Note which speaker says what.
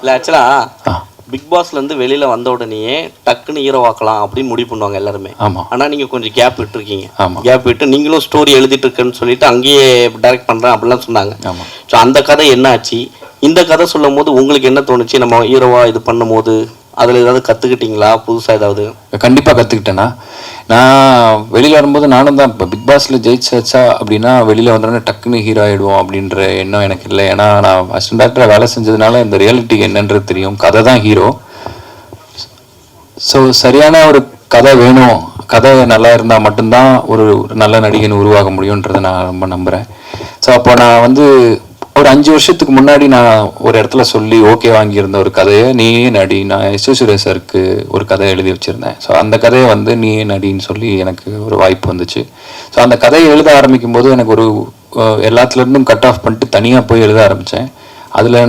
Speaker 1: இல்லை ஆக்சுவலாக பிக் பாஸ்லேருந்து வெளியில் வந்த உடனேயே டக்குன்னு ஹீரோவாக்கலாம் அப்படின்னு முடிவு பண்ணுவாங்க எல்லாருமே.
Speaker 2: ஆமாம்.
Speaker 1: ஆனால் நீங்கள் கொஞ்சம் கேப் விட்டுருக்கீங்க.
Speaker 2: ஆமாம்.
Speaker 1: கேப் விட்டு நீங்களும் ஸ்டோரி எழுதிட்டு இருக்குன்னு சொல்லிட்டு அங்கேயே டைரக்ட் பண்ணுறேன் அப்படிலாம் சொன்னாங்க.
Speaker 2: ஆமாம்.
Speaker 1: ஸோ அந்த கதை என்ன ஆச்சு? இந்த கதை சொல்லும் போது உங்களுக்கு என்ன தோணுச்சு? நம்ம ஹீரோவாக இது பண்ணும் போது அதில் ஏதாவது கற்றுக்கிட்டீங்களா புதுசாக ஏதாவது?
Speaker 2: கண்டிப்பாக கற்றுக்கிட்டேன்னா, நான் வெளியில் வரும்போது நானும் தான் இப்போ பிக் பாஸில் ஜெயிச்சாச்சா அப்படின்னா வெளியில் வந்தோடனே டக்குன்னு ஹீரோ ஆகிடுவோம் அப்படின்ற எண்ணம் எனக்கு இல்லை. ஏன்னா நான் அசிஸ்டன்ட் டைரக்டராக வேலை செஞ்சதுனால இந்த ரியாலிட்டி என்னன்றது தெரியும். கதை தான் ஹீரோ. ஸோ சரியான ஒரு கதை வேணும். கதை நல்லா இருந்தால் மட்டும்தான் ஒரு நல்ல நடிகன் உருவாக முடியுன்றதை நான் ரொம்ப நம்புகிறேன். ஸோ அப்போ நான் வந்து ஒரு 5 வருஷத்துக்கு முன்னாடி நான் ஒரு இடத்துல சொல்லி ஓகே வாங்கியிருந்த ஒரு கதையை நீயே நடி, நான் சுரேஷ் சாருக்கு ஒரு கதை எழுதி வச்சுருந்தேன். ஸோ அந்த கதையை வந்து நீயே நடின்னு சொல்லி எனக்கு ஒரு வாய்ப்பு வந்துச்சு. ஸோ அந்த கதையை எழுத ஆரம்பிக்கும் போது எனக்கு ஒரு எல்லாத்துலேருந்தும் கட் ஆஃப் பண்ணிட்டு தனியாக போய் எழுத ஆரம்பித்தேன். அதில்